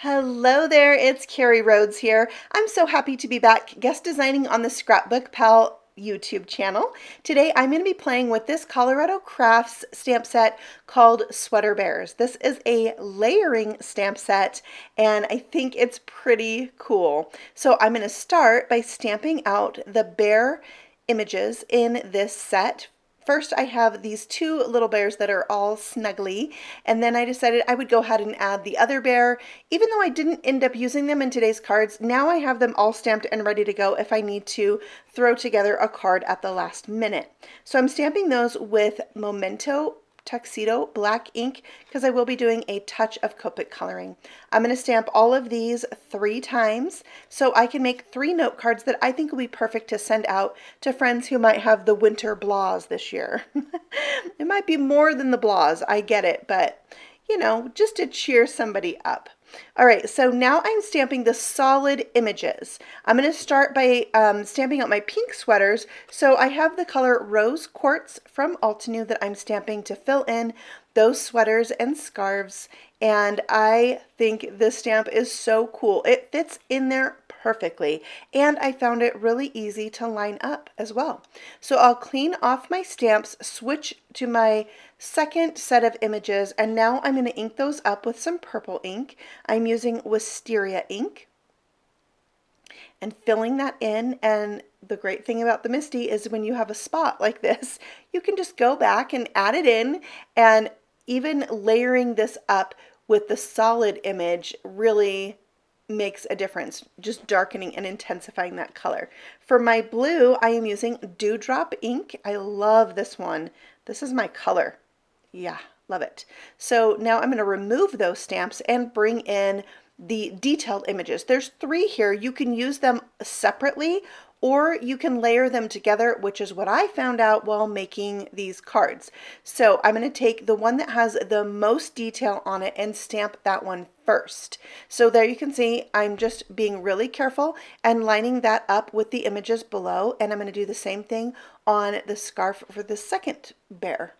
Hello there, it's Carrie Rhoades here. I'm so happy to be back guest designing on the Scrapbook Pal YouTube channel. Today I'm going to be playing with this Colorado Crafts stamp set called Sweater Bears. This is a layering stamp set and I think it's pretty cool. So I'm going to start by stamping out the bear images in this set. First, I have these two little bears that are all snuggly, and then I decided I would go ahead and add the other bear. Even though I didn't end up using them in today's cards, now I have them all stamped and ready to go if I need to throw together a card at the last minute. So I'm stamping those with Memento Tuxedo black ink because I will be doing a touch of Copic coloring. I'm going to stamp all of these 3 times so I can make 3 note cards that I think will be perfect to send out to friends who might have the winter blahs this year. It might be more than the blahs, I get it, but you know, just to cheer somebody up. All right, so now I'm stamping the solid images. I'm going to start by stamping out my pink sweaters. So I have the color Rose Quartz from Altenew that I'm stamping to fill in those sweaters and scarves. And I think this stamp is so cool. It fits in there perfectly, and I found it really easy to line up as well. So I'll clean off my stamps, switch to my second set of images, and now I'm going to ink those up with some purple ink. I'm using Wisteria ink and filling that in, and the great thing about the MISTI is when you have a spot like this, you can just go back and add it in, and even layering this up with the solid image really makes a difference, just darkening and intensifying that color. For my blue, I am using Dewdrop ink. I love this one. This is my color. Yeah, love it. So now I'm going to remove those stamps and bring in the detailed images. There's 3 here. You can use them separately or you can layer them together, which is what I found out while making these cards. So I'm going to take the one that has the most detail on it and stamp that one first. So there you can see I'm just being really careful and lining that up with the images below, and I'm going to do the same thing on the scarf for the second bear.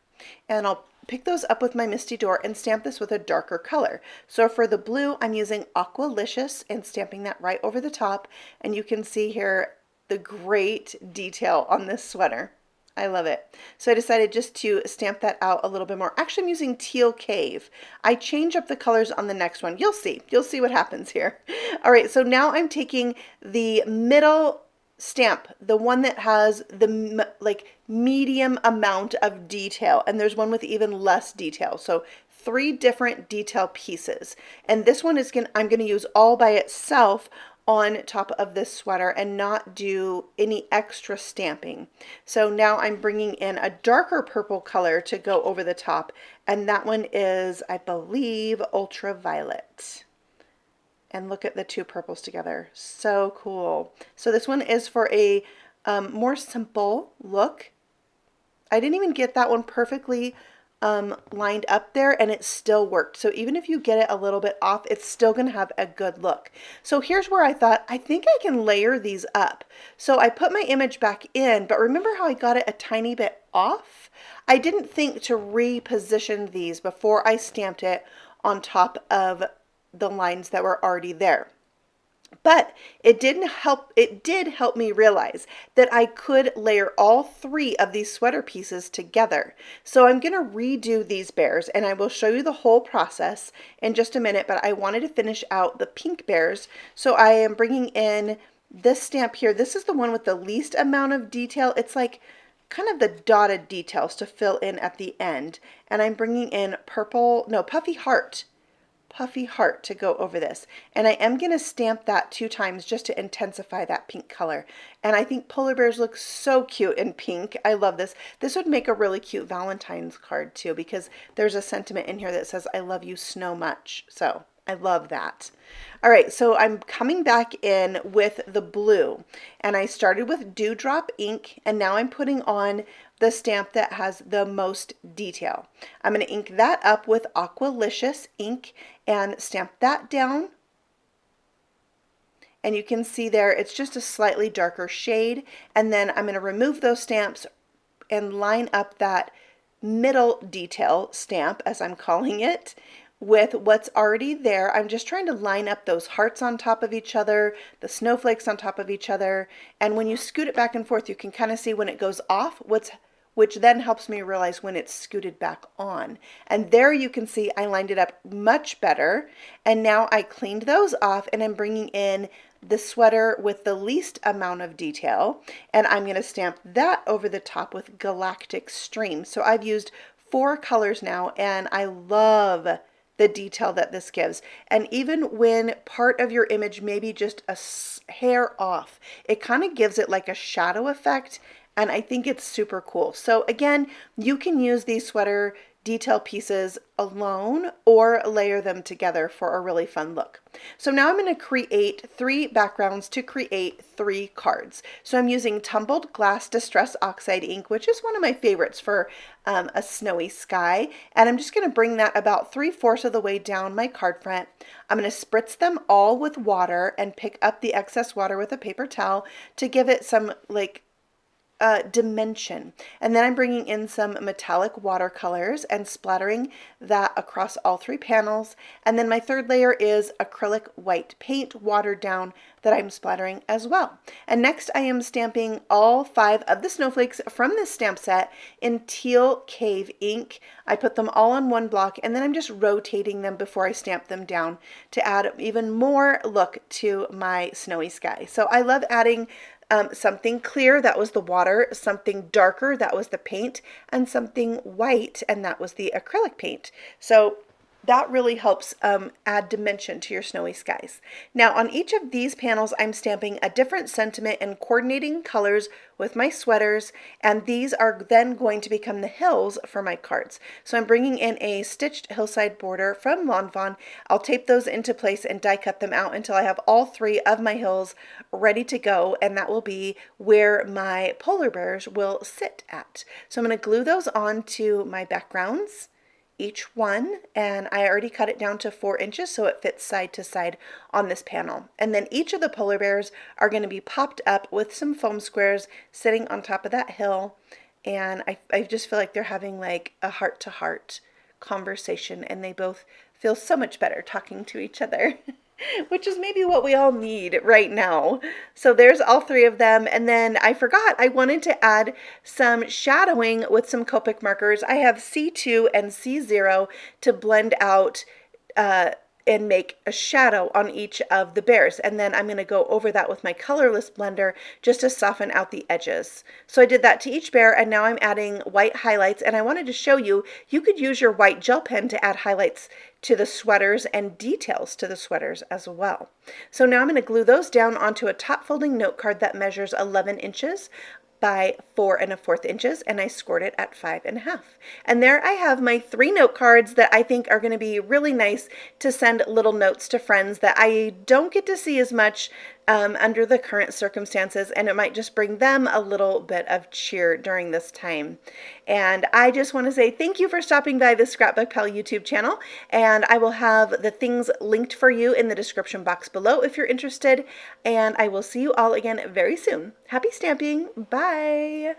And I'll pick those up with my MISTI Door and stamp this with a darker color. So for the blue, I'm using Aqualicious and stamping that right over the top, and you can see here the great detail on this sweater. I love it. So I decided just to stamp that out a little bit more. Actually, I'm using Teal Cave. I change up the colors on the next one. You'll see. You'll see what happens here. All right, so now I'm taking the middle stamp, the one that has the medium amount of detail, and there's one with even less detail. So 3 different detail pieces. And this one is I'm going to use all by itself on top of this sweater and not do any extra stamping. So now I'm bringing in a darker purple color to go over the top, and that one is, I believe, Ultraviolet. And look at the 2 purples together. So cool. So this one is for a more simple look. I didn't even get that one perfectly lined up there, and it still worked. So even if you get it a little bit off, it's still going to have a good look. So here's where I thought, I think I can layer these up. So I put my image back in, but remember how I got it a tiny bit off? I didn't think to reposition these before I stamped it on top of the lines that were already there. But it did help me realize that I could layer all 3 of these sweater pieces together. So I'm going to redo these bears, and I will show you the whole process in just a minute, but I wanted to finish out the pink bears. So I am bringing in this stamp here. This is the one with the least amount of detail. It's like kind of the dotted details to fill in at the end. And I'm bringing in Puffy Heart to go over this, and I am going to stamp that 2 times just to intensify that pink color. And I think polar bears look so cute in pink. I love this. This would make a really cute Valentine's card too, because there's a sentiment in here that says I love you snow much. So I love that. All right, so I'm coming back in with the blue, and I started with Dewdrop ink, and now I'm putting on the stamp that has the most detail. I'm going to ink that up with Aqualicious ink and stamp that down. And you can see there, it's just a slightly darker shade. And then I'm going to remove those stamps and line up that middle detail stamp, as I'm calling it, with what's already there. I'm just trying to line up those hearts on top of each other, the snowflakes on top of each other, and when you scoot it back and forth, you can kind of see when it goes off, which then helps me realize when it's scooted back on. And there you can see I lined it up much better, and now I cleaned those off, and I'm bringing in the sweater with the least amount of detail, and I'm going to stamp that over the top with Galactic Stream. So I've used 4 colors now, and I love the detail that this gives. And even when part of your image may be just a hair off, it kind of gives it like a shadow effect, and I think it's super cool. So again, you can use these sweater detail pieces alone or layer them together for a really fun look. So now I'm going to create 3 backgrounds to create 3 cards. So I'm using Tumbled Glass Distress Oxide ink, which is one of my favorites for a snowy sky. And I'm just going to bring that about 3/4 of the way down my card front. I'm going to spritz them all with water and pick up the excess water with a paper towel to give it some like dimension. And then I'm bringing in some metallic watercolors and splattering that across all 3 panels. And then my third layer is acrylic white paint watered down that I'm splattering as well. And next I am stamping all 5 of the snowflakes from this stamp set in Teal Cave ink. I put them all on one block, and then I'm just rotating them before I stamp them down to add even more look to my snowy sky. So I love adding something clear, that was the water, something darker, that was the paint, and something white, and that was the acrylic paint. So that really helps add dimension to your snowy skies. Now on each of these panels, I'm stamping a different sentiment and coordinating colors with my sweaters, and these are then going to become the hills for my cards. So I'm bringing in a stitched hillside border from Lawn Fawn. I'll tape those into place and die cut them out until I have all 3 of my hills ready to go, and that will be where my polar bears will sit at. So I'm going to glue those onto my backgrounds, each one, and I already cut it down to 4 inches so it fits side to side on this panel. And then each of the polar bears are going to be popped up with some foam squares sitting on top of that hill, and I just feel like they're having like a heart-to-heart conversation, and they both feel so much better talking to each other. Which is maybe what we all need right now. So there's all 3 of them. And then I forgot, I wanted to add some shadowing with some Copic markers. I have C2 and C0 to blend out and make a shadow on each of the bears. And then I'm going to go over that with my Colorless Blender just to soften out the edges. So I did that to each bear, and now I'm adding white highlights. And I wanted to show you, you could use your white gel pen to add highlights to the sweaters and details to the sweaters as well. So now I'm going to glue those down onto a top folding note card that measures 11 inches by 4 1/4 inches, and I scored it at 5 1/2. And there I have my 3 note cards that I think are going to be really nice to send little notes to friends that I don't get to see as much under the current circumstances, and it might just bring them a little bit of cheer during this time. And I just want to say thank you for stopping by the Scrapbook Pal YouTube channel, and I will have the things linked for you in the description box below if you're interested, and I will see you all again very soon. Happy stamping! Bye!